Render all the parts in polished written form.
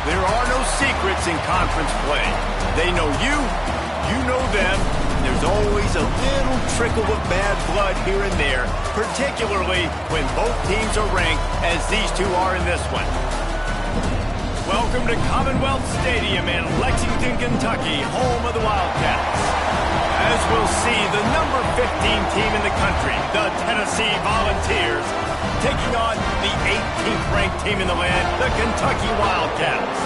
There are no secrets in conference play. They know you, you know them. There's always a little trickle of bad blood here and there, particularly when both teams are ranked as these two are in this one. Welcome to Commonwealth Stadium in Lexington, Kentucky, home of the Wildcats. As we'll see, the number 15 team in the country, the Tennessee Volunteers, taking on the 18th ranked team in the land, the Kentucky Wildcats.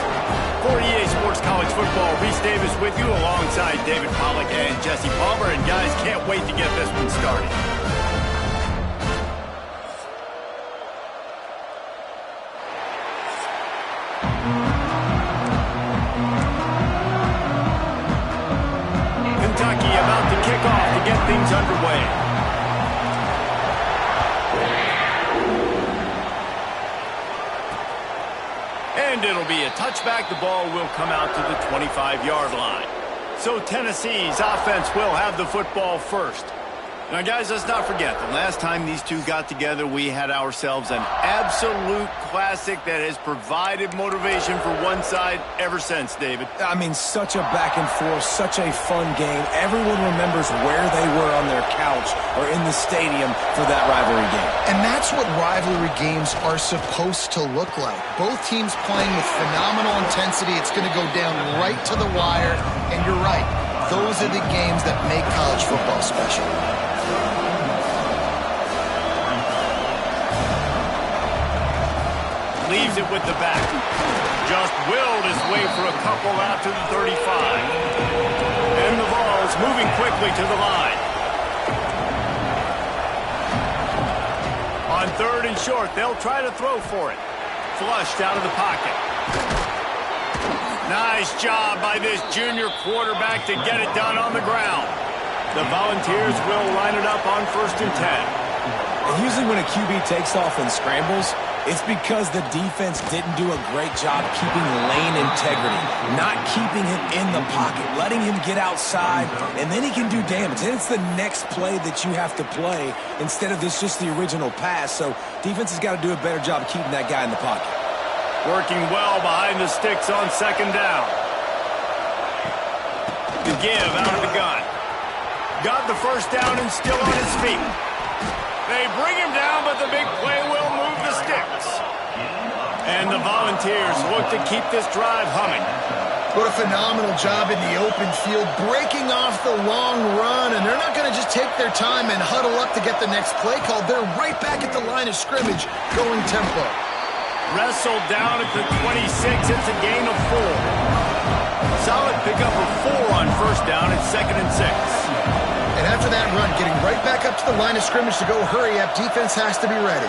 For EA Sports College Football, Reese Davis with you alongside David Pollack and Jesse Palmer. And guys, can't wait to get this one started. Kentucky about to kick off to get things underway. And it'll be a touchback. The ball will come out to the 25-yard line. So Tennessee's offense will have the football first. Now, guys, let's not forget, the last time these two got together, we had ourselves an absolute classic that has provided motivation for one side ever since, David. I mean, such a back and forth, such a fun game. Everyone remembers where they were on their couch or in the stadium for that rivalry game. And that's what rivalry games are supposed to look like. Both teams playing with phenomenal intensity. It's going to go down right to the wire. And you're right, those are the games that make college football special. Leaves it with the back. Just willed his way for a couple out to the 35. And the ball's moving quickly to the line. On 3rd and short, they'll try to throw for it. Flushed out of the pocket. Nice job by this junior quarterback to get it done on the ground. The Volunteers will line it up on 1st and 10. And usually when a QB takes off and scrambles, it's because the defense didn't do a great job keeping lane integrity, not keeping him in the pocket, letting him get outside, and then he can do damage. And it's the next play that you have to play instead of just the original pass. So defense has got to do a better job of keeping that guy in the pocket. Working well behind the sticks on 2nd down. The give out of the gun. Got the 1st down and still on his feet. They bring him down, but the big play will move the sticks. And the Volunteers look to keep this drive humming. What a phenomenal job in the open field, breaking off the long run, and they're not going to just take their time and huddle up to get the next play called. They're right back at the line of scrimmage, going tempo. Wrestled down at the 26. It's a gain of 4. Solid pickup of 4 on 1st down at 2nd and 6. And after that run, getting right back up to the line of scrimmage to go hurry up, defense has to be ready.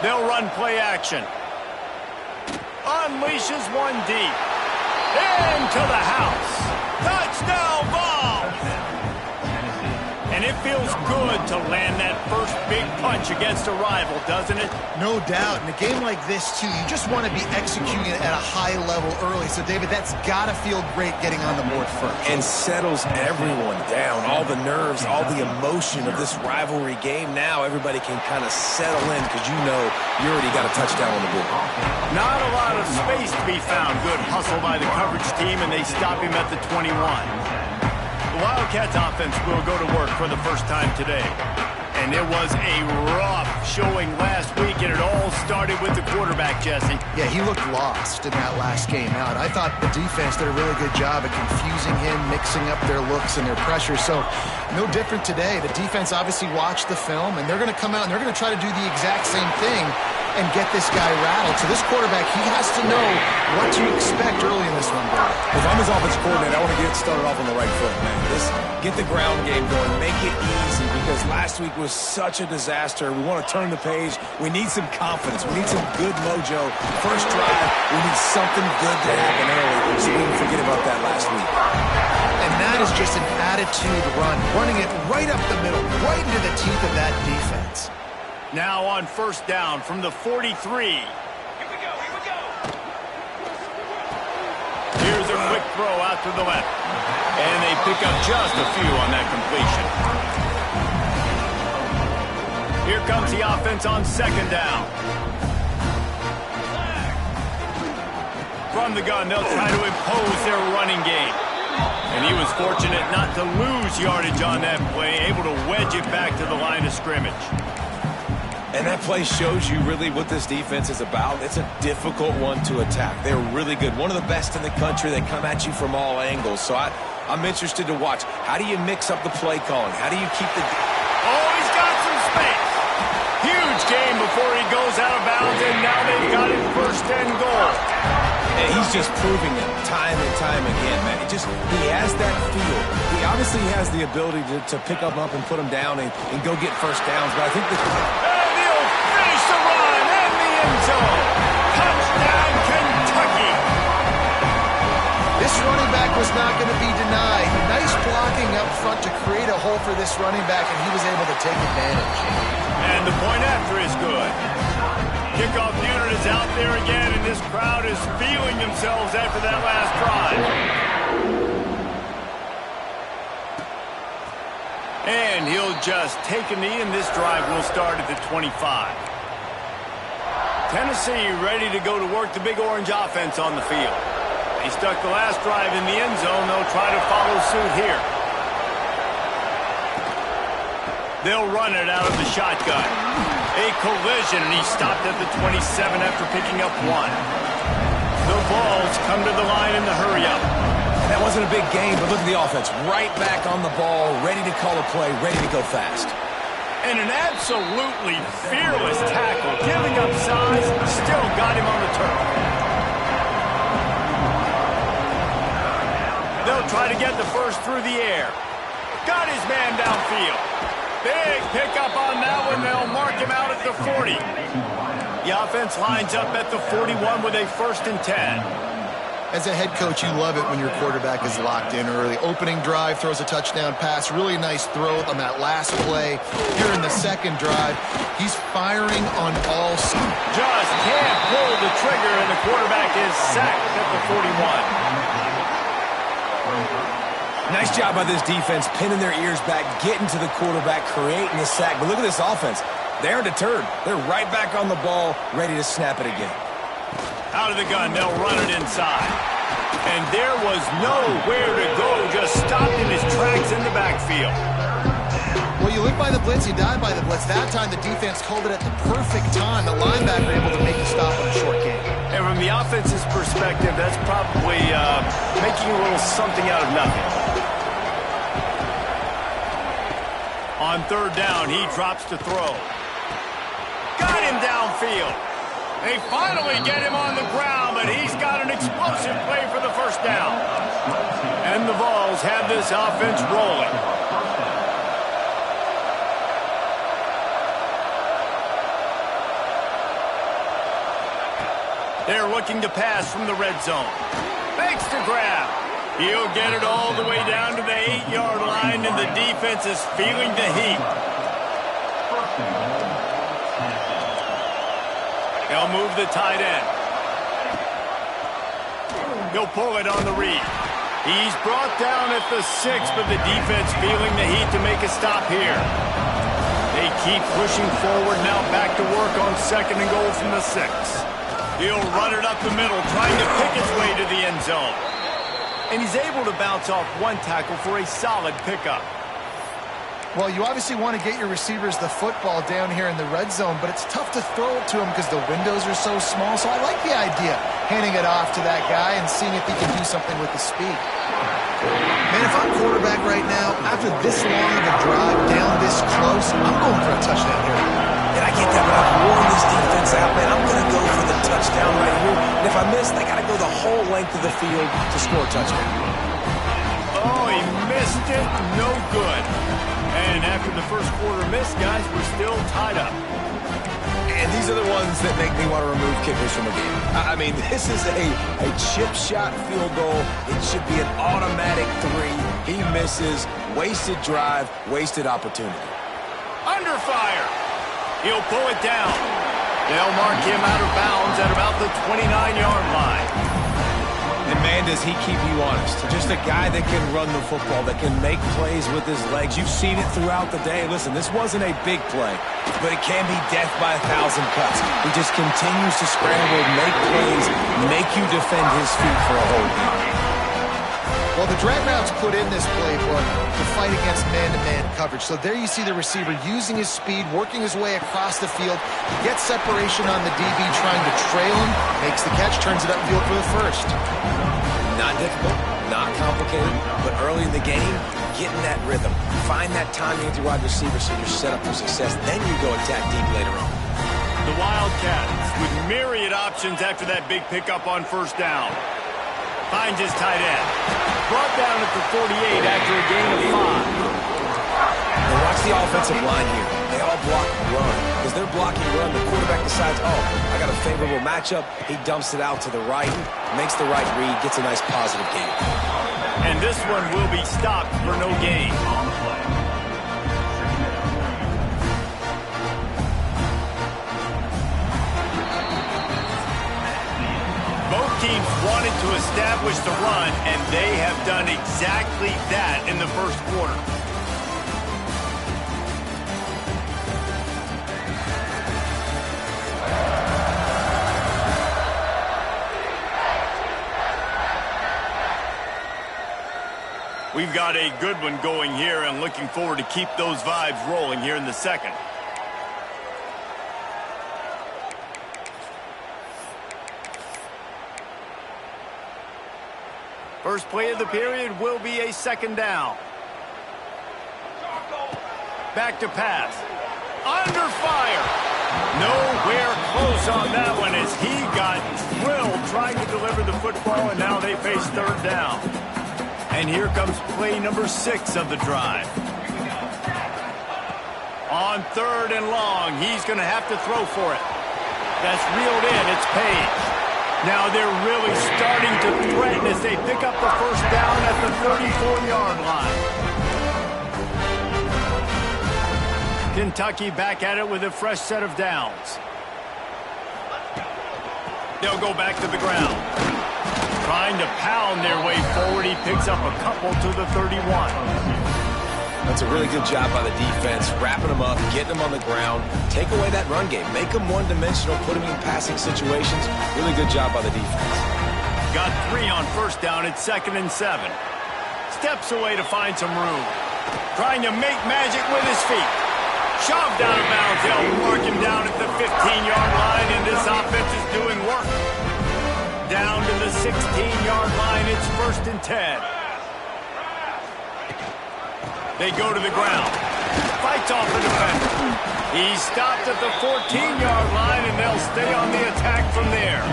They'll run play action. Unleashes one deep. Into the house. Touchdown ball! And it feels good to land that first big punch against a rival, doesn't it? No doubt. In a game like this, too, you just want to be executing it at a high level early. So, David, that's got to feel great getting on the board first. And settles everyone down. All the nerves, all the emotion of this rivalry game. Now everybody can kind of settle in because you know you already got a touchdown on the board. Not a lot of space to be found. Good hustle by the coverage team, and they stop him at the 21. The Wildcats offense will go to work for the first time today. And it was a rough showing last week, and it all started with the quarterback, Jesse. Yeah, he looked lost in that last game out. I thought the defense did a really good job at confusing him, mixing up their looks and their pressure. So, no different today. The defense obviously watched the film, and they're going to come out and they're going to try to do the exact same thing and get this guy rattled. So this quarterback, he has to know what to expect early in this one. If I'm his offensive coordinator, I want to get it started off on the right foot, man. Get the ground game going. Make it easy because last week was such a disaster. We want to turn the page. We need some confidence. We need some good mojo. First drive, we need something good to happen early so we can forget about that last week. And that is just an attitude run, running it right up the middle, right into the teeth of that defense. Now on 1st down from the 43. Here we go. Here's a quick throw out to the left. And they pick up just a few on that completion. Here comes the offense on 2nd down. From the gun, they'll try to impose their running game. And he was fortunate not to lose yardage on that play, able to wedge it back to the line of scrimmage. And that play shows you really what this defense is about. It's a difficult one to attack. They're really good. One of the best in the country. They come at you from all angles. So I'm interested to watch. How do you mix up the play calling? How do you keep the... Oh, he's got some space. Huge game before he goes out of bounds, and now they've got it first and goal. And he's just proving it time and time again, man. He has that feel. He obviously has the ability to pick them up and put them down and go get first downs. But I think that... And he'll finish the run in the end zone. Touchdown, Kentucky. This running back was not going to be denied. Nice blocking up front to create a hole for this running back, and he was able to take advantage. And the point after is good. Kickoff unit is out there again, and this crowd is feeling themselves after that last drive. And he'll just take a knee, and this drive will start at the 25. Tennessee ready to go to work the Big Orange offense on the field. They stuck the last drive in the end zone. They'll try to follow suit here. They'll run it out of the shotgun. A collision, and he stopped at the 27 after picking up one. The Vols come to the line in the hurry-up. That wasn't a big game, but look at the offense. Right back on the ball, ready to call a play, ready to go fast. And an absolutely fearless tackle, giving up size, still got him on the turf. They'll try to get the first through the air. Got his man downfield. Big pickup on that one. They'll mark him out at the 40. The offense lines up at the 41 with a 1st and 10. As a head coach, you love it when your quarterback is locked in early. Opening drive, throws a touchdown pass. Really nice throw on that last play. Here in the second drive, he's firing on all sides. Just can't pull the trigger, and the quarterback is sacked at the 41. Nice job by this defense, pinning their ears back, getting to the quarterback, creating the sack. But look at this offense. They aren't deterred. They're right back on the ball, ready to snap it again. Out of the gun, they'll run it inside. And there was nowhere to go, just stopped in his tracks in the backfield. Well, you live by the blitz, you die by the blitz. That time, the defense called it at the perfect time. The linebacker able to make the stop on a short game. And from the offense's perspective, that's probably making a little something out of nothing. On 3rd down, he drops to throw. Got him downfield. They finally get him on the ground, but he's got an explosive play for the 1st down. And the Vols have this offense rolling. They're looking to pass from the red zone. Fakes to grab. He'll get it all the way down to the 8-yard line, and the defense is feeling the heat. They'll move the tight end. He'll pull it on the read. He's brought down at the 6, but the defense feeling the heat to make a stop here. They keep pushing forward, now back to work on 2nd and goal from the 6. He'll run it up the middle, trying to pick its way to the end zone. And he's able to bounce off one tackle for a solid pickup. Well, you obviously want to get your receivers the football down here in the red zone, but it's tough to throw it to him because the windows are so small. So I like the idea, handing it off to that guy and seeing if he can do something with the speed. Man, if I'm quarterback right now, after this long of a drive down this close, I'm going for a touchdown here. And I get that, but I've worn this defense out, man. I'm going to go for the touchdown right here. And if I miss, they got to go the whole length of the field to score a touchdown. Oh, he missed it. No good. And after the first quarter miss, guys, we're still tied up. And these are the ones that make me want to remove kickers from the game. I mean, this is a chip shot field goal. It should be an automatic 3. He misses. Wasted drive, wasted opportunity. Under fire. He'll pull it down. They'll mark him out of bounds at about the 29-yard line. And, man, does he keep you honest. Just a guy that can run the football, that can make plays with his legs. You've seen it throughout the day. Listen, this wasn't a big play, but it can be death by 1,000 cuts. He just continues to scramble, make plays, make you defend his feet for a whole game. Well, the drag routes put in this playbook to fight against man-to-man coverage. So there you see the receiver using his speed, working his way across the field. He gets separation on the DB, trying to trail him, makes the catch, turns it upfield for the first. Not difficult, not complicated, but early in the game, getting that rhythm. Find that timing with your wide receiver so you're set up for success. Then you go attack deep later on. The Wildcats with myriad options after that big pickup on first down. Finds his tight end. Brought down at the 48 after a gain of 5. Now watch the offensive line here. They all block and run. Because they're blocking run, the quarterback decides, oh, I got a favorable matchup. He dumps it out to the right, makes the right read, gets a nice positive gain. And this one will be stopped for no gain. Both teams wanted to establish the run, and they have done exactly that in the first quarter. We've got a good one going here, and looking forward to keep those vibes rolling here in the second. First play of the period will be a second down. Back to pass. Under fire. Nowhere close on that one as he got thrilled trying to deliver the football, and now they face third down. And here comes play number 6 of the drive. On third and long, he's going to have to throw for it. That's reeled in. It's Page. Now they're really starting to threaten as they pick up the first down at the 34-yard line. Kentucky back at it with a fresh set of downs. They'll go back to the ground. Trying to pound their way forward. He picks up a couple to the 31. That's a really good job by the defense, wrapping them up, getting them on the ground, take away that run game, make them one-dimensional, put them in passing situations. Really good job by the defense. Got 3 on first down at 2nd and 7. Steps away to find some room. Trying to make magic with his feet. Shoved out of bounds. They'll mark him down at the 15-yard line, and this offense is doing work. Down to the 16-yard line. It's 1st and 10. They go to the ground. Fights off the defender. He's stopped at the 14-yard line, and they'll stay on the attack from there.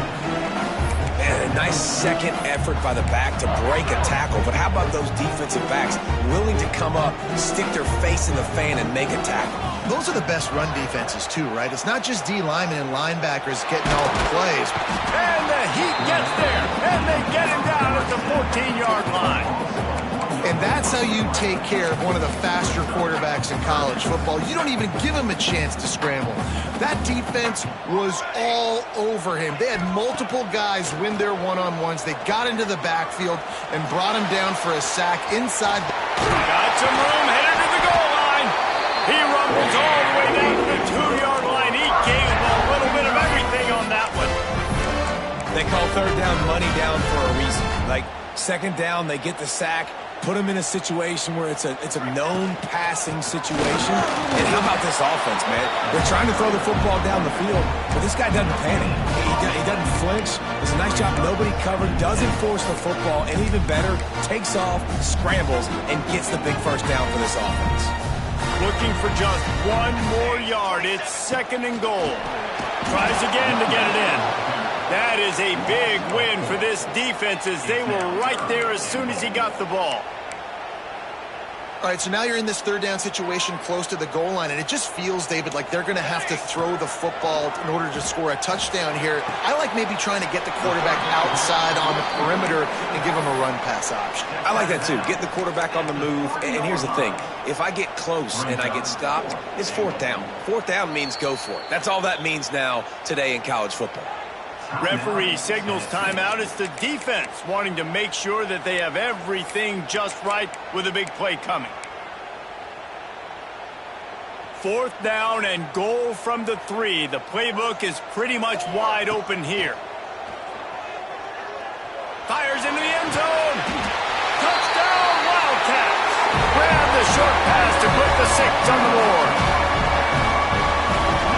And a nice second effort by the back to break a tackle. But how about those defensive backs willing to come up, stick their face in the fan, and make a tackle? Those are the best run defenses, too, right? It's not just D linemen and linebackers getting all the plays. And the Heat gets there, and they get him down at the 14-yard line. And that's how you take care of one of the faster quarterbacks in college football. You don't even give him a chance to scramble. That defense was all over him. They had multiple guys win their one-on-ones. They got into the backfield and brought him down for a sack inside. Got some room, headed to the goal line. He rumbles all the way down to the 2-yard line. He gave a little bit of everything on that one. They call third down money down for a reason. Like, second down, they get the sack. Put them in a situation where it's a known passing situation. And how about this offense, man? They're trying to throw the football down the field, but this guy doesn't panic. He doesn't flinch. Does a nice job. Nobody covered. Doesn't force the football. And even better, takes off, scrambles, and gets the big first down for this offense. Looking for just 1 more yard. It's 2nd and goal. Tries again to get it in. That is a big win for this defense as they were right there as soon as he got the ball. All right, so now you're in this third down situation close to the goal line, and it just feels, David, like they're going to have to throw the football in order to score a touchdown here. I like maybe trying to get the quarterback outside on the perimeter and give him a run-pass option. I like that, too. Get the quarterback on the move. And here's the thing. If I get close and I get stopped, it's 4th down. 4th down means go for it. That's all that means now today in college football. Referee signals timeout. It's the defense wanting to make sure that they have everything just right with a big play coming. 4th down and goal from the 3. The playbook is pretty much wide open here. Fires into the end zone. Touchdown, Wildcats. Grab the short pass to put the 6 on the board.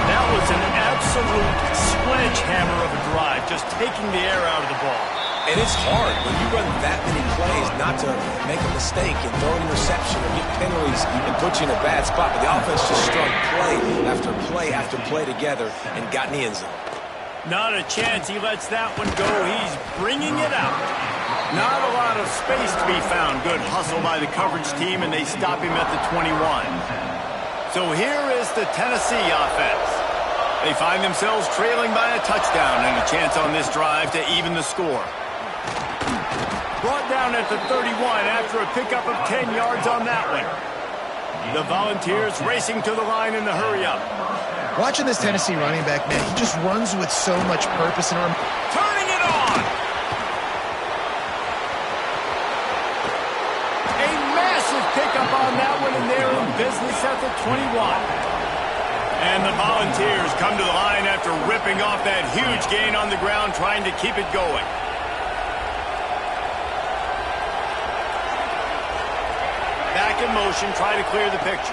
That was an absolute sledgehammer of a drive, just taking the air out of the ball. And it's hard when you run that many plays not to make a mistake and throw an interception or get penalties and put you in a bad spot. But the offense just strung play after play after play together and got in the end zone. Not a chance he lets that one go. He's bringing it out. Not a lot of space to be found. Good hustle by the coverage team, and they stop him at the 21. So here is the Tennessee offense. They find themselves trailing by a touchdown and a chance on this drive to even the score. Brought down at the 31 after a pickup of 10 yards on that one. The Volunteers racing to the line in the hurry-up. Watching this Tennessee running back, man, he just runs with so much purpose. And turning it on! A massive pickup on that one, and they're in business at the 21. And the Volunteers come to the line after ripping off that huge gain on the ground, trying to keep it going. Back in motion, try to clear the picture.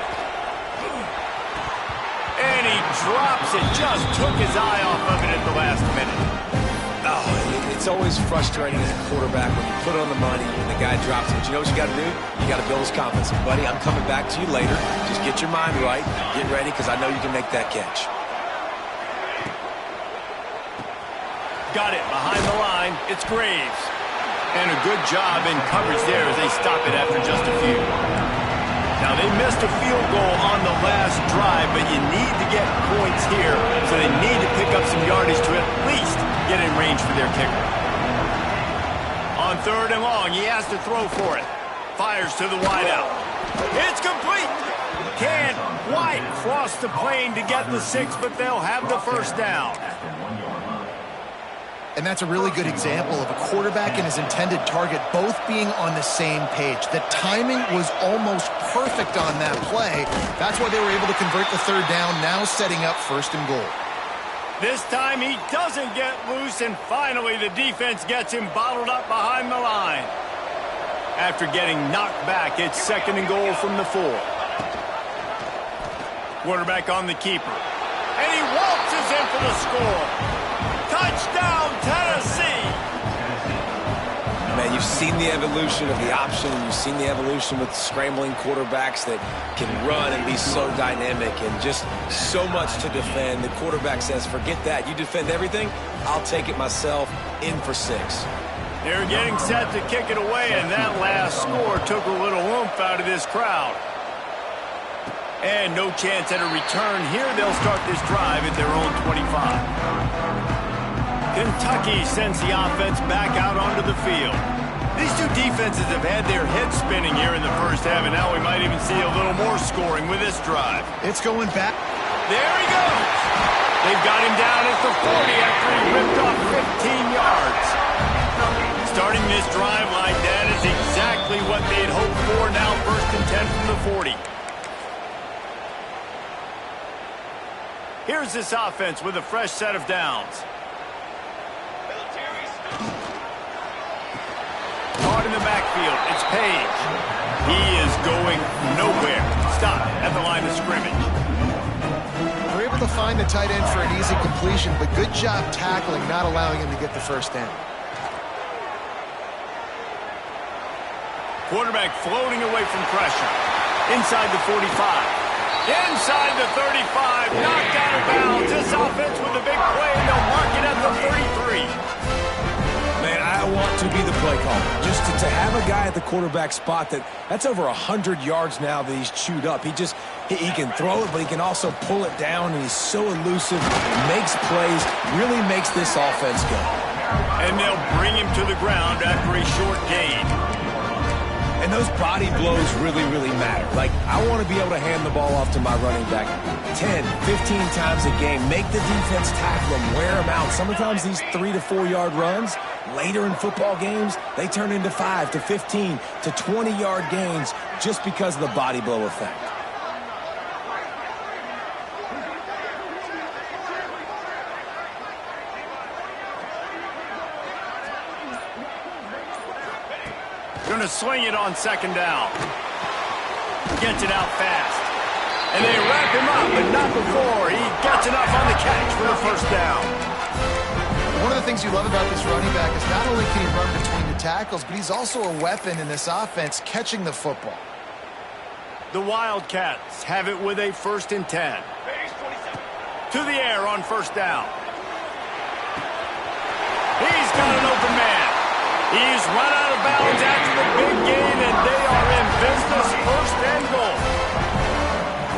And he drops it. Just took his eye off of it at the last minute. Oh, it's always frustrating as a quarterback when you put it on the money and the guy drops it. But you know what you got to do? You got to build his confidence. Buddy, I'm coming back to you later. Just get your mind right. Get ready, because I know you can make that catch. Got it behind the line. It's Graves. And a good job in coverage there as they stop it after just a few. Now, they missed a field goal on the last drive, but you need to get points here, so they need to pick up some yardage to at least get in range for their kicker. On 3rd and long, he has to throw for it. Fires to the wideout. It's complete. Can't quite cross the plane to get the 6, but they'll have the 1st down. And that's a really good example of a quarterback and his intended target both being on the same page. The timing was almost perfect on that play. That's why they were able to convert the 3rd down, now setting up 1st and goal. This time he doesn't get loose, and finally the defense gets him bottled up behind the line. After getting knocked back, it's 2nd and goal from the 4. Quarterback on the keeper. And he waltzes in for the score. Touchdown, Tennessee! Man, you've seen the evolution of the option, and you've seen the evolution with scrambling quarterbacks that can run and be so dynamic and just so much to defend. The quarterback says, forget that. You defend everything, I'll take it myself. In for 6. They're getting set to kick it away, and that last score took a little oomph out of this crowd. And no chance at a return here. They'll start this drive at their own 25. Kentucky sends the offense back out onto the field. These two defenses have had their heads spinning here in the 1st half, and now we might even see a little more scoring with this drive. It's going back. There he goes. They've got him down at the 40 after he ripped off 15 yards. Starting this drive like that is exactly what they'd hoped for. Now 1st and 10 from the 40. Here's this offense with a fresh set of downs. Caught in the backfield, it's Page. He is going nowhere. Stop at the line of scrimmage. They're able to find the tight end for an easy completion, but good job tackling, not allowing him to get the 1st down. Quarterback floating away from pressure. Inside the 45. Inside the 35. Knocked out of bounds. This offense with a big play, and they'll mark it at the 33. Man, I want to be the play caller. Just to have a guy at the quarterback spot that's over 100 yards now that he's chewed up. He can throw it, but he can also pull it down, and he's so elusive, makes plays, really makes this offense go. And they'll bring him to the ground after a short gain. And those body blows really, really matter. Like, I want to be able to hand the ball off to my running back 10, 15 times a game. Make the defense tackle them, wear them out. Sometimes these 3 to 4 yard runs, later in football games, they turn into 5 to 15 to 20 yard gains just because of the body blow effect. Going to swing it on second down. Gets it out fast. And they wrap him up, but not before he gets enough on the catch for the first down. One of the things you love about this running back is not only can he run between the tackles, but he's also a weapon in this offense catching the football. The Wildcats have it with a 1st and 10. To the air on first down. He's got an open man. He's run out of bounds after the big gain, and they are in business. 1st and goal.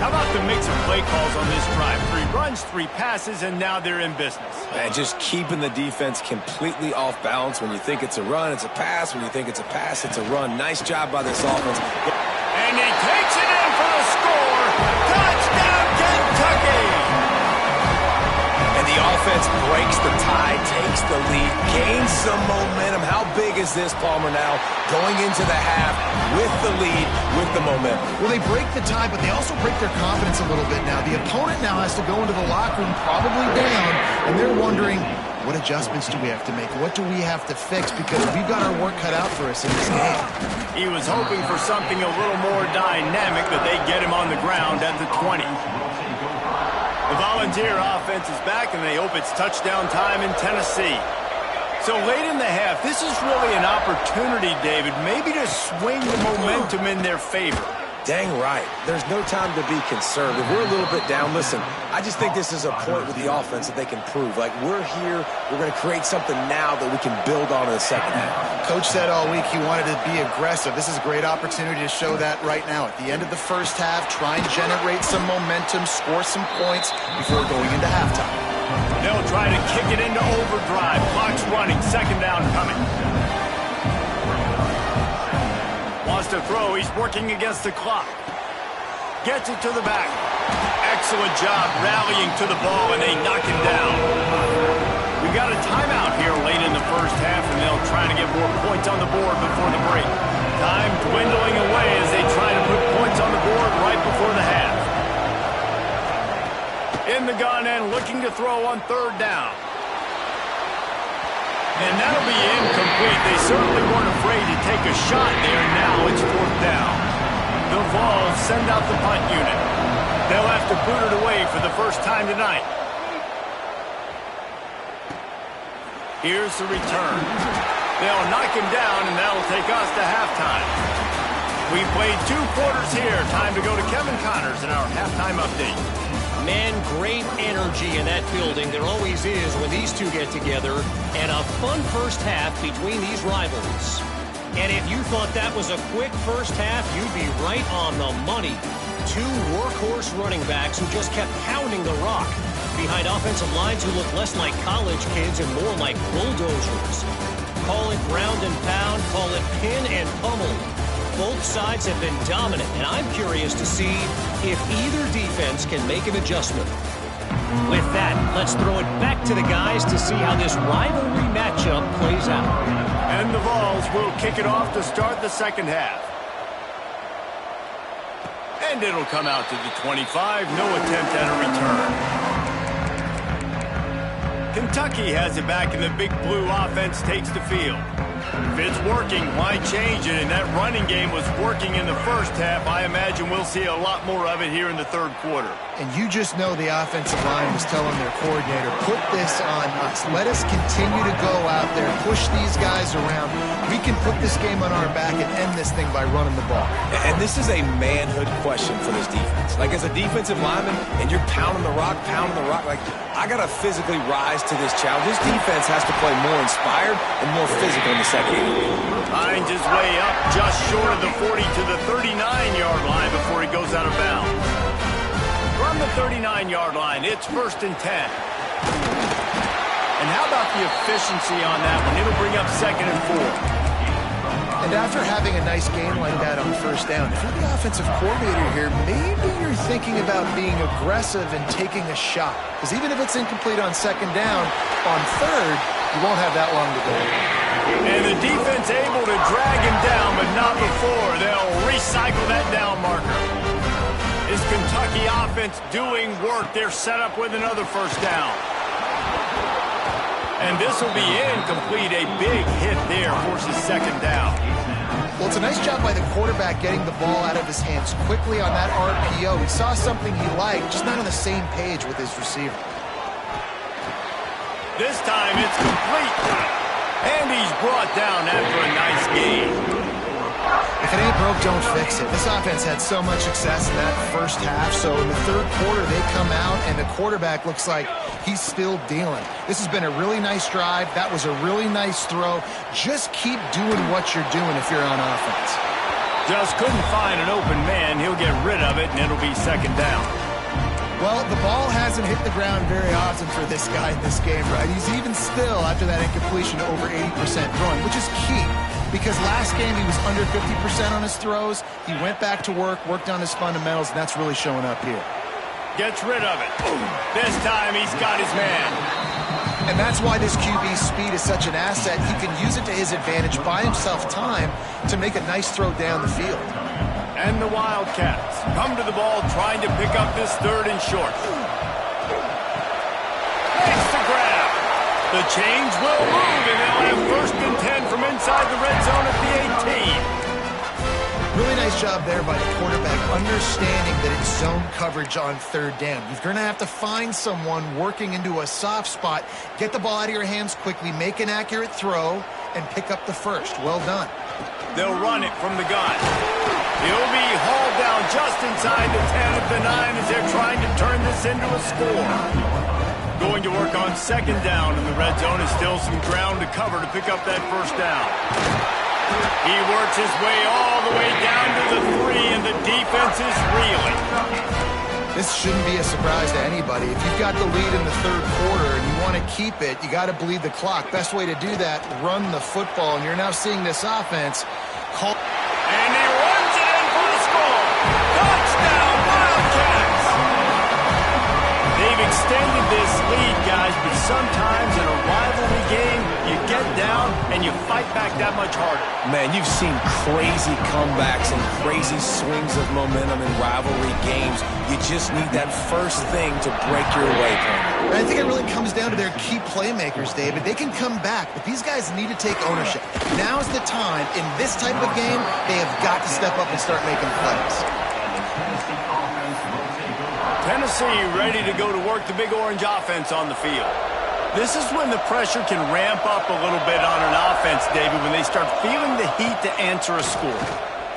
How about the mix of play calls on this drive? 3 runs, 3 passes, and now they're in business. And just keeping the defense completely off balance. When you think it's a run, it's a pass. When you think it's a pass, it's a run. Nice job by this offense. And he takes it in for the score. Touchdown, Kentucky! And the offense breaks the tie, takes the lead, gains some momentum. How big is this, Palmer, now? Going into the half with the lead, with the momentum. Well, they break the tie, but they also break their confidence a little bit now. The opponent now has to go into the locker room probably down, and they're wondering, what adjustments do we have to make? What do we have to fix? Because we've got our work cut out for us in this game. He was hoping for something a little more dynamic, but they get him on the ground at the 20. The Volunteer offense is back, and they hope it's touchdown time in Tennessee. So late in the half, this is really an opportunity, David, maybe to swing the momentum in their favor. Dang right. There's no time to be concerned. If we're a little bit down, listen, I just think this is a point with the offense that they can prove. Like, we're here, we're going to create something now that we can build on in the second half. Coach said all week he wanted to be aggressive. This is a great opportunity to show that right now. At the end of the first half, try and generate some momentum, score some points before going into halftime. They'll try to kick it into overdrive. Clock's running, second down coming. Wants to throw, he's working against the clock. Gets it to the back. Excellent job rallying to the ball, and they knock him down. We got a timeout here late in the first half, and they'll try to get more points on the board before the break. Time dwindling away as they try to put points on the board right before the half. In the gun and looking to throw on third down. And that'll be incomplete. They certainly weren't afraid to take a shot there. Now it's fourth down. The Vols send out the punt unit. They'll have to boot it away for the first time tonight. Here's the return. They'll knock him down, and that'll take us to halftime. We played 2 quarters here. Time to go to Kevin Connors in our halftime update. Man, great energy in that building. There always is when these two get together. And a fun first half between these rivals. And if you thought that was a quick first half, you'd be right on the money. 2 workhorse running backs who just kept pounding the rock behind offensive lines who look less like college kids and more like bulldozers. Call it ground and pound, call it pin and pummel. Both sides have been dominant, and I'm curious to see if either defense can make an adjustment. With that, let's throw it back to the guys to see how this rivalry matchup plays out. And the Vols will kick it off to start the second half. And it'll come out to the 25. No attempt at a return. Kentucky has it back, and the Big Blue offense takes the field. If it's working, why change it? And that running game was working in the first half. I imagine we'll see a lot more of it here in the third quarter. And you just know the offensive line was telling their coordinator, put this on us. Let us continue to go out there, push these guys around. We can put this game on our back and end this thing by running the ball. And this is a manhood question for this defense. Like, as a defensive lineman, and you're pounding the rock, like, I got to physically rise to this challenge. This defense has to play more inspired and more physical in the second half. Finds his way up just short of the 40 to the 39-yard line before he goes out of bounds. From the 39-yard line, it's 1st and 10. And how about the efficiency on that one? It'll bring up 2nd and 4. And after having a nice game like that on first down, if you're the offensive coordinator here, maybe you're thinking about being aggressive and taking a shot. Because even if it's incomplete on second down, on third, you won't have that long to go. And the defense able to drag him down, but not before. They'll recycle that down marker. This Kentucky offense doing work. They're set up with another first down. And this will be incomplete. A big hit there forces second down. Well, it's a nice job by the quarterback getting the ball out of his hands quickly on that RPO. He saw something he liked, just not on the same page with his receiver. This time it's complete. And he's brought down after a nice game. If it ain't broke, don't fix it. This offense had so much success in that first half, so in the third quarter they come out and the quarterback looks like he's still dealing. This has been a really nice drive. That was a really nice throw. Just keep doing what you're doing if you're on offense. Just couldn't find an open man. He'll get rid of it, and it'll be second down. Well, the ball hasn't hit the ground very often for this guy in this game, right? He's even still, after that incompletion, over 80% throwing, which is key. Because last game he was under 50% on his throws. He went back to work, worked on his fundamentals, and that's really showing up here. Gets rid of it. This time he's got his man. And that's why this QB's speed is such an asset. He can use it to his advantage, buy himself time to make a nice throw down the field. And the Wildcats come to the ball trying to pick up this third and short. Makes the grab. The change will move, and they'll have first and 10 from inside the red zone at the 18. Really nice job there by the quarterback, understanding that it's zone coverage on third down. You're going to have to find someone working into a soft spot, get the ball out of your hands quickly, make an accurate throw, and pick up the first. Well done. They'll run it from the gun. He'll be hauled down just inside the 10 at the 9 as they're trying to turn this into a score. Going to work on second down in the red zone is still some ground to cover to pick up that first down. He works his way all the way down to the 3, and the defense is reeling. This shouldn't be a surprise to anybody. If you've got the lead in the third quarter and you want to keep it, you got to bleed the clock. Best way to do that, run the football. And you're now seeing this offense call. And he runs it in for the score. Touchdown, Wildcats! They've extended this lead, guys, but sometimes in a rivalry game, you get down and you fight back that much harder. Man, you've seen crazy comebacks and crazy swings of momentum in rivalry games. You just need that first thing to break your way, Tony. I think it really comes down to their key playmakers, David. They can come back, but these guys need to take ownership. Now's the time. In this type of game, they have got to step up and start making plays. Tennessee ready to go to work the Big Orange offense on the field. This is when the pressure can ramp up a little bit on an offense, David, when they start feeling the heat to answer a score.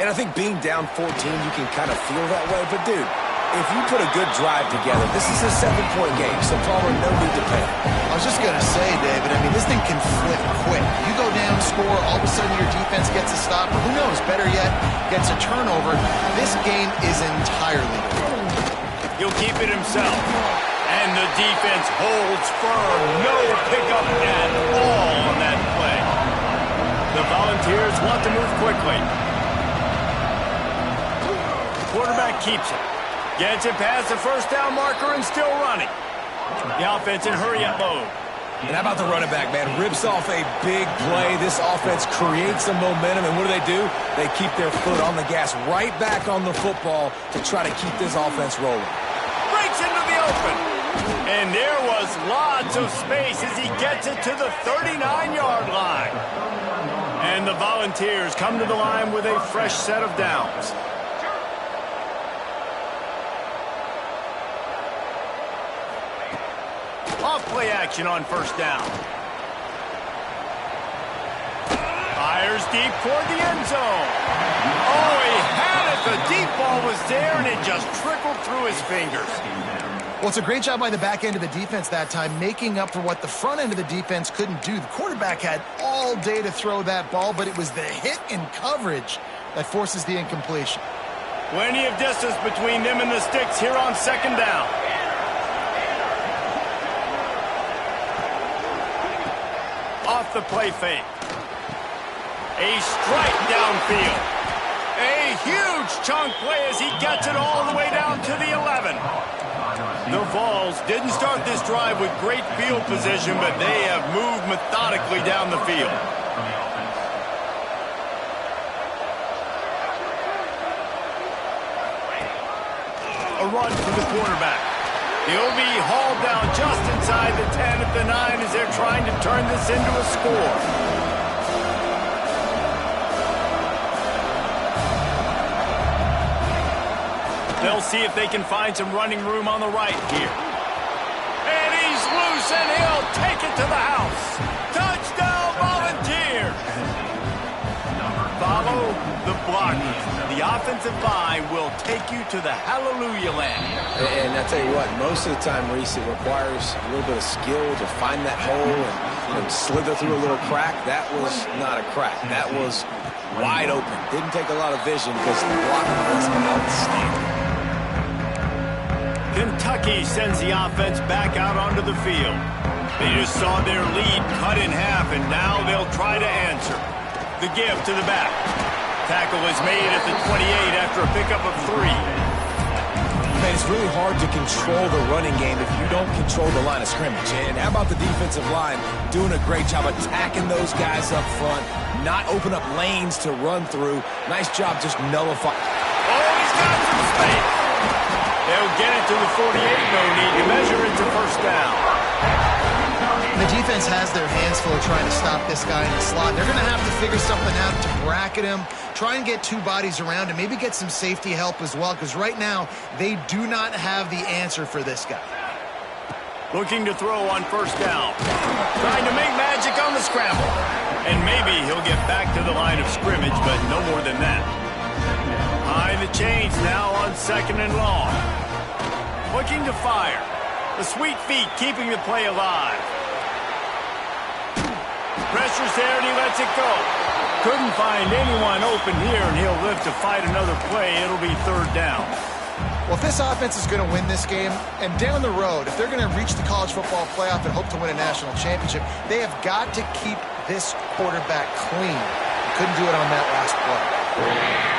And I think being down 14, you can kind of feel that way. But, dude, if you put a good drive together, this is a 7-point game, so Palmer, no need to panic. I was just going to say, David, I mean, this thing can flip quick. You go down, score, all of a sudden your defense gets a stop, or who knows, better yet, gets a turnover. This game is entirely different. He'll keep it himself. And the defense holds firm. No pickup at all on that play. The Volunteers want to move quickly. The quarterback keeps it. Gets it past the first down marker and still running. The offense in hurry-up mode. And how about the running back, man? Rips off a big play. This offense creates some momentum, and what do? They keep their foot on the gas right back on the football to try to keep this offense rolling. Breaks into the open. And there was lots of space as he gets it to the 39-yard line. And the Volunteers come to the line with a fresh set of downs. Off-play action on first down. Fires deep toward the end zone. Oh, he had it. The deep ball was there, and it just trickled through his fingers. Well, it's a great job by the back end of the defense that time, making up for what the front end of the defense couldn't do. The quarterback had all day to throw that ball, but it was the hit in coverage that forces the incompletion. Plenty of distance between them and the sticks here on second down. Off the play fake. A strike downfield. A huge chunk play as he gets it all the way down to the 11. The Vols didn't start this drive with great field position, but they have moved methodically down the field. A run for the quarterback. He'll be hauled down just inside the 10 at the 9 as they're trying to turn this into a score. They'll see if they can find some running room on the right here. And he's loose, and he'll take it to the house. Touchdown, Volunteers! Follow the blockers. The offensive line will take you to the hallelujah land. And I tell you what, most of the time, Reese, it requires a little bit of skill to find that hole and slither through a little crack. That was not a crack. That was wide open. Didn't take a lot of vision because the blocking was outstanding. Kentucky sends the offense back out onto the field. They just saw their lead cut in half, and now they'll try to answer. The give to the back. Tackle is made at the 28 after a pickup of 3. Man, it's really hard to control the running game if you don't control the line of scrimmage. And how about the defensive line doing a great job attacking those guys up front, not open up lanes to run through. Nice job just nullifying. Oh, he's got some space. They'll get it to the 48. No need to measure it to first down. The defense has their hands full trying to stop this guy in the slot. They're going to have to figure something out to bracket him, try and get two bodies around him, maybe get some safety help as well, because right now they do not have the answer for this guy. Looking to throw on first down. Trying to make magic on the scramble. And maybe he'll get back to the line of scrimmage, but no more than that. High the chains now on second and long. Looking to fire. The sweet feet keeping the play alive. Pressure's there and he lets it go. Couldn't find anyone open here, and he'll live to fight another play. It'll be third down. Well, if this offense is going to win this game, and down the road, if they're going to reach the college football playoff and hope to win a national championship, they have got to keep this quarterback clean. Couldn't do it on that last play.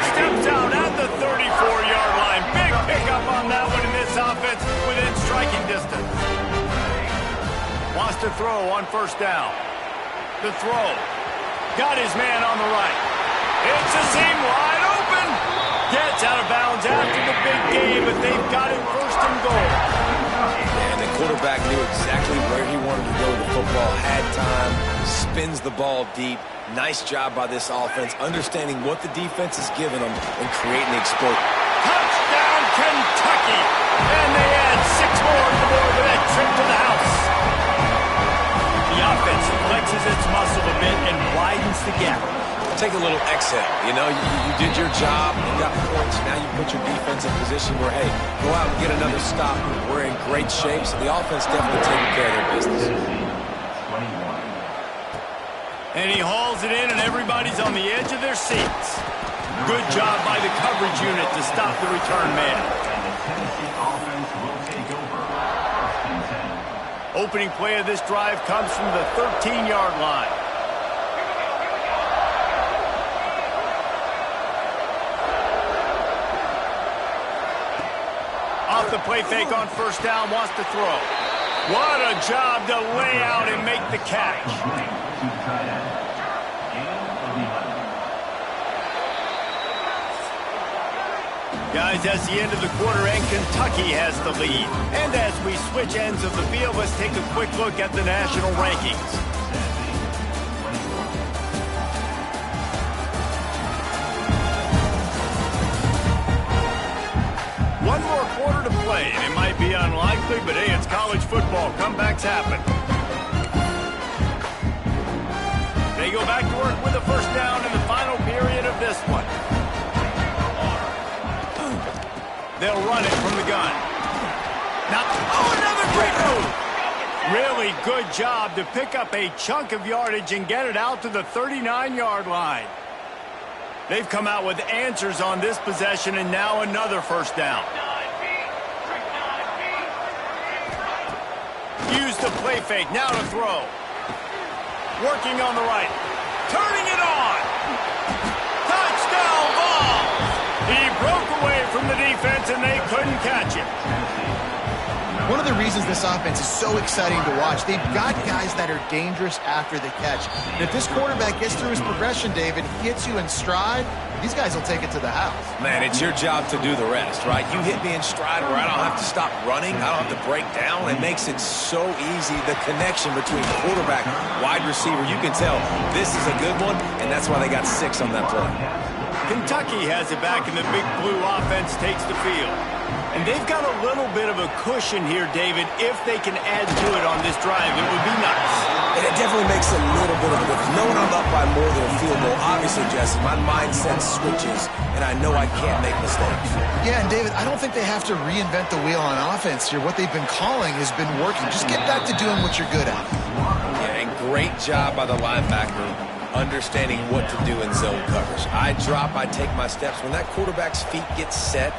Steps out at the 34-yard line. Big pickup on that one in this offense within striking distance. Wants to throw on first down. The throw. Got his man on the right. It's a seam wide open. Gets out of bounds after the big game, but they've got it first and goal. And the quarterback knew exactly where he wanted to go with the football, had time, spins the ball deep. Nice job by this offense, understanding what the defense is giving them and creating the explosion. Touchdown, Kentucky! And they add 6 more to the board with that trip to the house. The offense flexes its muscle a bit and widens the gap. Take a little exhale. You know, you did your job, you got points, now you put your defense in position where, hey, go out and get another stop. We're in great shape, so the offense definitely taking care of their business. And he hauls it in, and everybody's on the edge of their seats. Good job by the coverage unit to stop the return man. Opening play of this drive comes from the 13-yard line. Off the play fake on first down, wants to throw. What a job to lay out and make the catch. Guys, that's the end of the quarter, and Kentucky has the lead. And as we switch ends of the field, let's take a quick look at the national rankings. One more quarter to play, and it might be unlikely, but hey, it's college football. Comebacks happen. They go back to work with a first down in the final period of this one. They'll run it from the gun. Now, another great move. Really good job to pick up a chunk of yardage and get it out to the 39-yard line. They've come out with answers on this possession, and now another first down. Use the play fake, now to throw. Working on the right. Turning it on. Touchdown ball! He broke away from the defense and they couldn't catch him. One of the reasons this offense is so exciting to watch, they've got guys that are dangerous after the catch. And if this quarterback gets through his progression, David, hits you in stride, these guys will take it to the house. Man, it's your job to do the rest, right? You hit me in stride where I don't have to stop running. I don't have to break down. It makes it so easy. The connection between quarterback, wide receiver, you can tell this is a good one, and that's why they got 6 on that play. Kentucky has it back, and the Big Blue offense takes the field. And they've got a little bit of a cushion here, David. If they can add to it on this drive, it would be nice. And it definitely makes a little bit of a difference. Knowing I'm up by more than a field goal, obviously, Jesse, my mindset switches, and I know I can't make mistakes. Yeah, and David, I don't think they have to reinvent the wheel on offense here. What they've been calling has been working. Just get back to doing what you're good at. Yeah, and great job by the linebacker understanding what to do in zone coverage. I drop, I take my steps. When that quarterback's feet get set,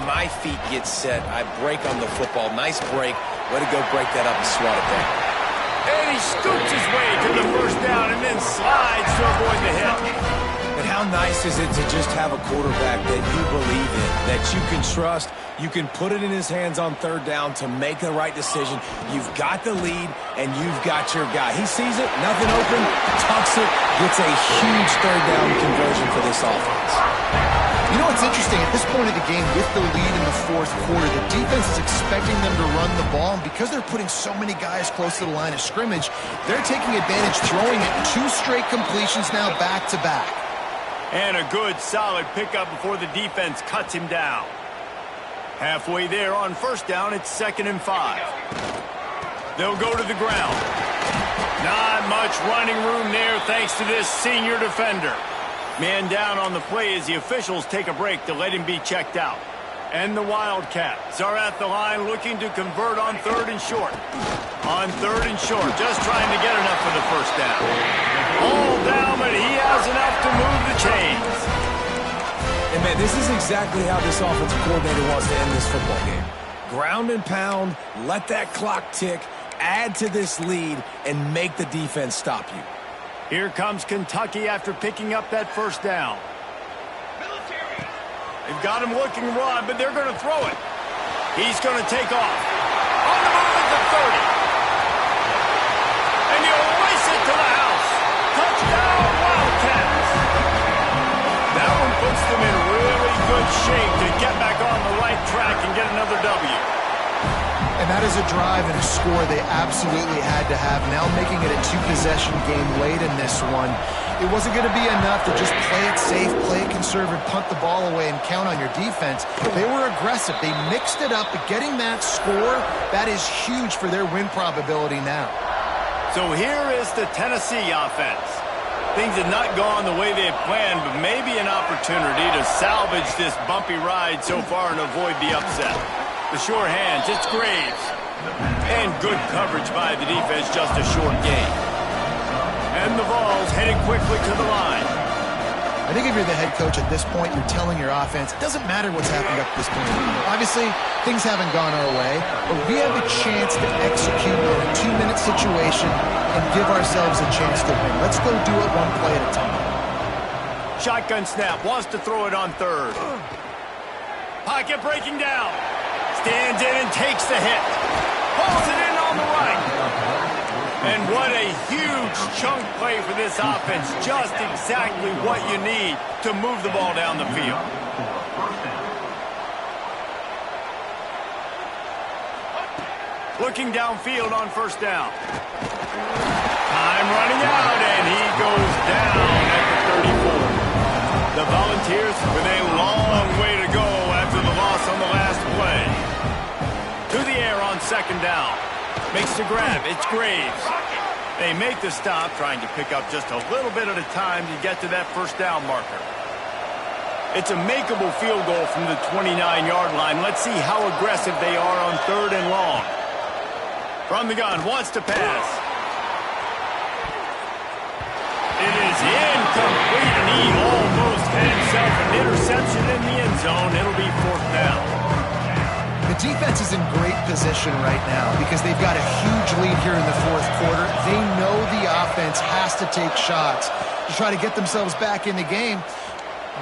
my feet get set. I break on the football. Nice break. Way to go break that up and swat it down. And he scoops his way to the first down and then slides to avoid the hit. And how nice is it to just have a quarterback that you believe in, that you can trust, you can put it in his hands on third down to make the right decision. You've got the lead, and you've got your guy. He sees it, nothing open, tucks it, gets a huge third down conversion for this offense. You know what's interesting? At this point of the game, with the lead in the fourth quarter, the defense is expecting them to run the ball, and because they're putting so many guys close to the line of scrimmage, they're taking advantage, throwing it 2 straight completions now back-to-back. And a good, solid pickup before the defense cuts him down. Halfway there on first down, it's 2nd and 5. They'll go to the ground. Not much running room there thanks to this senior defender. Man down on the play as the officials take a break to let him be checked out. And the Wildcats are at the line looking to convert on 3rd and short. On 3rd and short, just trying to get enough for the first down. All down, but he has enough to move the chains. And, man, this is exactly how this offensive coordinator wants to end this football game. Ground and pound, let that clock tick, add to this lead, and make the defense stop you. Here comes Kentucky after picking up that first down. They've got him looking run, but they're going to throw it. He's going to take off. On the move at the 30. And he'll race it to the house. Touchdown, Wildcats. That one puts them in really good shape to get back on the right track and get another W. And that is a drive and a score they absolutely had to have. Now making it a 2-possession game late in this one. It wasn't going to be enough to just play it safe, play it conservative, punt the ball away, and count on your defense. They were aggressive. They mixed it up, but getting that score, that is huge for their win probability now. So here is the Tennessee offense. Things have not gone the way they had planned, but maybe an opportunity to salvage this bumpy ride so far and avoid the upset. The sure hands, it's Graves. And good coverage by the defense, just a short gain. And the Vols headed quickly to the line. I think if you're the head coach at this point, you're telling your offense, it doesn't matter what's happened up to this point. Obviously, things haven't gone our way, but we have a chance to execute in a 2-minute situation and give ourselves a chance to win. Let's go do it one play at a time. Shotgun snap, wants to throw it on 3rd. Pocket breaking down. Stands in and takes the hit. Pulls it in on the right. And what a huge chunk play for this offense. Just exactly what you need to move the ball down the field. Looking downfield on first down. Time running out, and he goes down at the 34. The Volunteers with a long way to go after the loss on the last play. To the air on 2nd down. Makes the grab. It's Graves. They make the stop, trying to pick up just a little bit at a time to get to that first down marker. It's a makeable field goal from the 29-yard line. Let's see how aggressive they are on 3rd and long. From the gun, wants to pass. It is incomplete, and he almost had himself an interception in the end zone. It'll be 4th down. The defense is in great position right now because they've got a huge lead here in the fourth quarter. They know the offense has to take shots to try to get themselves back in the game.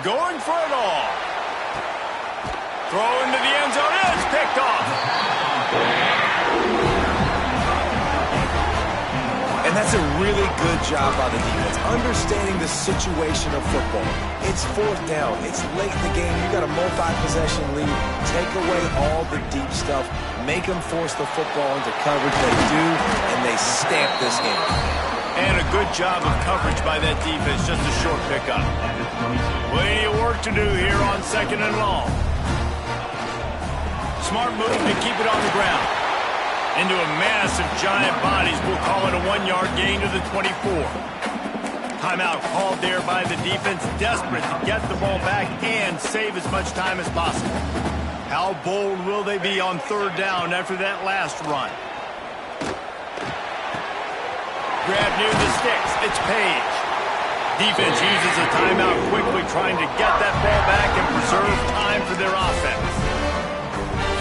Going for it all. Throw into the end zone. It's picked off. And that's a really good job by the defense, understanding the situation of football. It's fourth down. It's late in the game. You got a multi-possession lead. Take away all the deep stuff. Make them force the football into coverage. They do, and they stamp this game. And a good job of coverage by that defense. Just a short pickup. Plenty of work to do here on 2nd and long. Smart move to keep it on the ground. Into a massive giant bodies. We'll call it a 1-yard gain to the 24. Timeout called there by the defense. Desperate to get the ball back and save as much time as possible. How bold will they be on 3rd down after that last run? Grab near the sticks. It's Page. Defense uses a timeout quickly, trying to get that ball back and preserve time for their offense.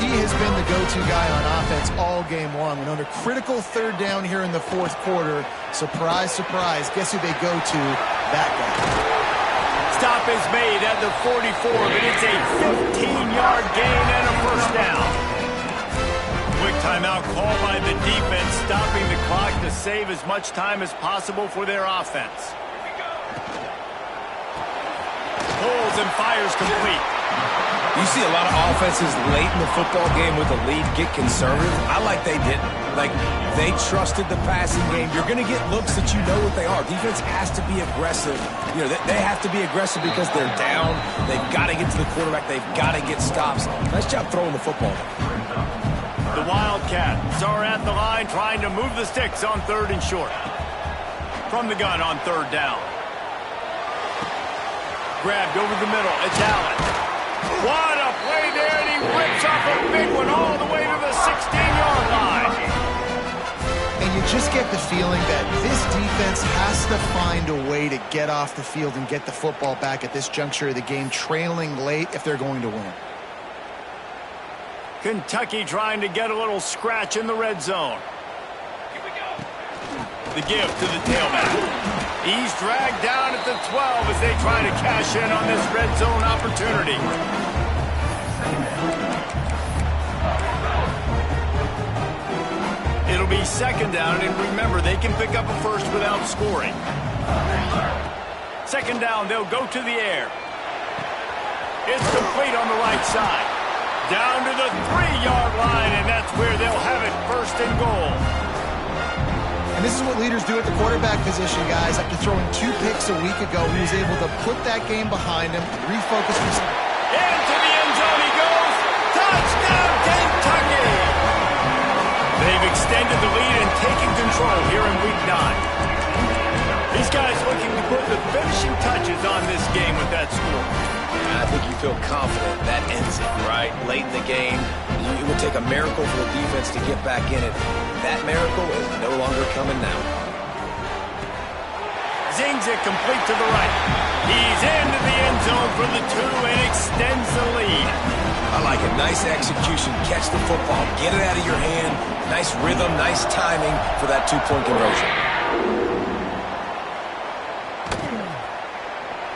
He has been the go-to guy on offense all game long. And under critical 3rd down here in the fourth quarter, surprise, surprise, guess who they go to? That guy. Stop is made at the 44, but it's a 15-yard gain and a 1st down. Quick timeout call by the defense, stopping the clock to save as much time as possible for their offense. Pulls and fires complete. You see a lot of offenses late in the football game with the lead get conservative. I like they didn't. Like, they trusted the passing game. You're going to get looks that you know what they are. Defense has to be aggressive. You know, they have to be aggressive because they're down. They've got to get to the quarterback. They've got to get stops. Nice job throwing the football. The Wildcats are at the line trying to move the sticks on 3rd and short. From the gun on 3rd down. Grabbed over the middle. It's Allen. What a play there, and he rips off a big one all the way to the 16-yard line. And you just get the feeling that this defense has to find a way to get off the field and get the football back at this juncture of the game, trailing late if they're going to win. Kentucky trying to get a little scratch in the red zone. The give to the tailback. He's dragged down at the 12 as they try to cash in on this red zone opportunity. It'll be 2nd down, and remember, they can pick up a first without scoring. 2nd down, they'll go to the air. It's complete on the right side. Down to the 3-yard line, and that's where they'll have it 1st and goal. And this is what leaders do at the quarterback position, guys. After throwing 2 picks a week ago, he was able to put that game behind him, refocus himself. Into the end zone he goes. Touchdown, Kentucky! They've extended the lead and taken control here in Week 9. These guys looking to put the finishing touches on this game with that score. I think you feel confident that ends it, right? Late in the game, it would take a miracle for the defense to get back in it. That miracle is no longer coming now. Zings it complete to the right. He's into the end zone for the 2 and extends the lead. I like it. Nice execution. Catch the football. Get it out of your hand. Nice rhythm, nice timing for that 2-point conversion.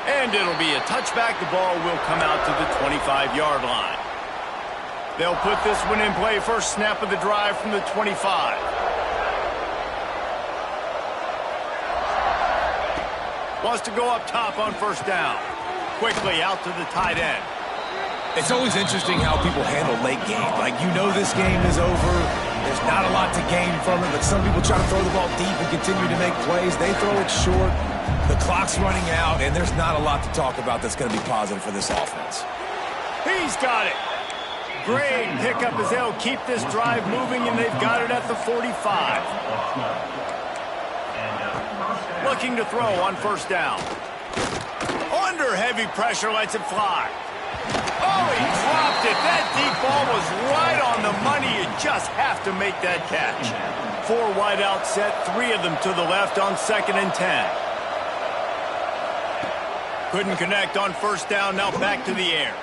And it'll be a touchback. The ball will come out to the 25-yard line. They'll put this one in play. First snap of the drive from the 25. Wants to go up top on 1st down. Quickly out to the tight end. It's always interesting how people handle late game. Like, you know this game is over. There's not a lot to gain from it, but some people try to throw the ball deep and continue to make plays. They throw it short. The clock's running out, and there's not a lot to talk about that's going to be positive for this offense. He's got it. Great pickup as they'll keep this drive moving, and they've got it at the 45. Looking to throw on 1st down. Under heavy pressure, lets it fly. Oh, he dropped it. That deep ball was right on the money. You just have to make that catch. 4 wide out set, 3 of them to the left on 2nd and 10. Couldn't connect on 1st down, now back to the air.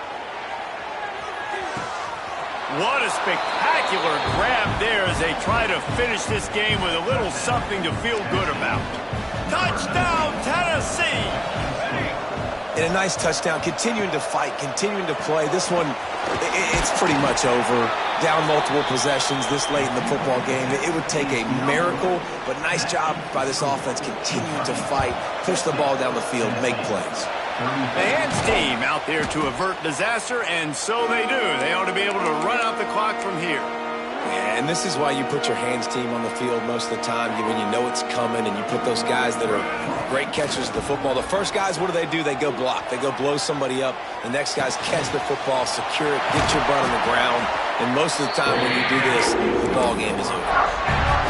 What a spectacular grab there as they try to finish this game with a little something to feel good about. Touchdown, Tennessee! And a nice touchdown, continuing to fight, continuing to play. This one, it's pretty much over. Down multiple possessions this late in the football game. It would take a miracle, but nice job by this offense continuing to fight, push the ball down the field, make plays. The hands team out there to avert disaster, and so they do. They ought to be able to run out the clock from here. Yeah, and this is why you put your hands team on the field most of the time when you know it's coming, and you put those guys that are great catchers of the football. The first guys, what do? They go block. They go blow somebody up. The next guys catch the football, secure it, get your butt on the ground. And most of the time when you do this, the ball game is over.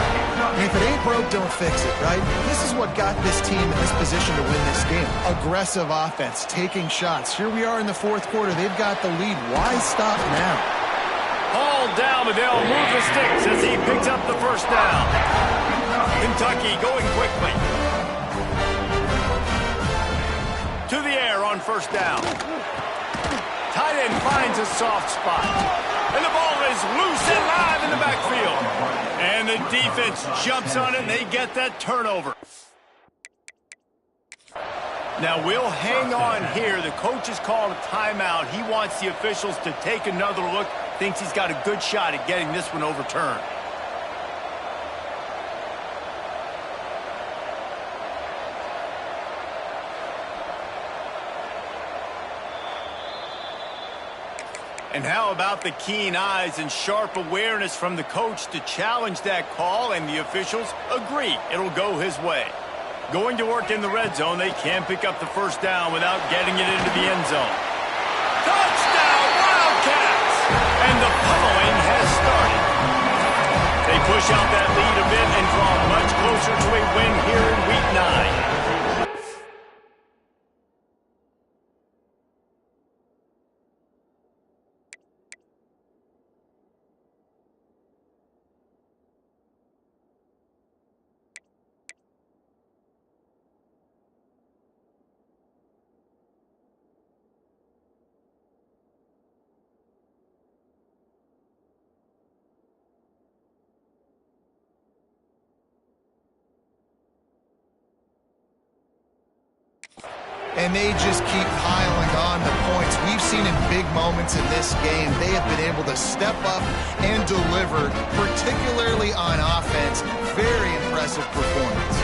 And if it ain't broke, don't fix it, right? This is what got this team in this position to win this game. Aggressive offense, taking shots. Here we are in the fourth quarter. They've got the lead. Why stop now? Hauled down, but they'll move the sticks as he picks up the first down. Kentucky going quickly. To the air on first down. Tight end finds a soft spot. And the ball is loose and live in the backfield. And the defense jumps on it, and they get that turnover. Now, we'll hang on here. The coach has called a timeout. He wants the officials to take another look. Thinks he's got a good shot at getting this one overturned. And how about the keen eyes and sharp awareness from the coach to challenge that call, and the officials agree it'll go his way. Going to work in the red zone, they can pick up the first down without getting it into the end zone. Touchdown, Wildcats! And the pummeling has started. They push out that lead a bit and draw much closer to a win here in Week 9. And they just keep piling on the points. We've seen in big moments in this game, they have been able to step up and deliver, particularly on offense. Very impressive performance.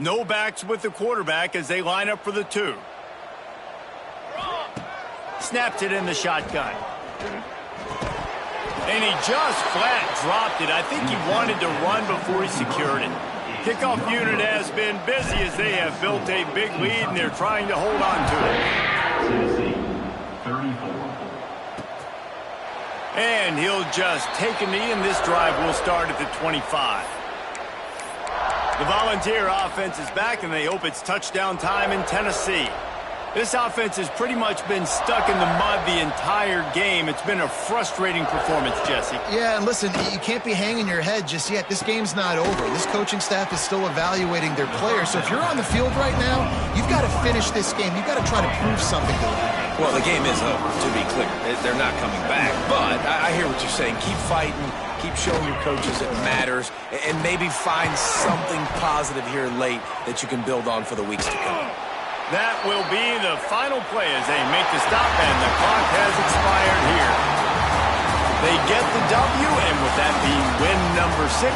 No backs with the quarterback as they line up for the 2. Snapped it in the shotgun. And he just flat dropped it. I think he wanted to run before he secured it. Kickoff unit has been busy as they have built a big lead, and they're trying to hold on to it. Tennessee, 34. And he'll just take a knee, and this drive will start at the 25. The Volunteer offense is back, and they hope it's touchdown time in Tennessee. This offense has pretty much been stuck in the mud the entire game. It's been a frustrating performance, Jesse. Yeah, and listen, you can't be hanging your head just yet. This game's not over. This coaching staff is still evaluating their players. So if you're on the field right now, you've got to finish this game. You've got to try to prove something to them. Well, the game is over, to be clear. They're not coming back. But I hear what you're saying. Keep fighting. Keep showing your coaches it matters. And maybe find something positive here late that you can build on for the weeks to come. That will be the final play as they make the stop, and the clock has expired here. They get the W, and with that being win number 6...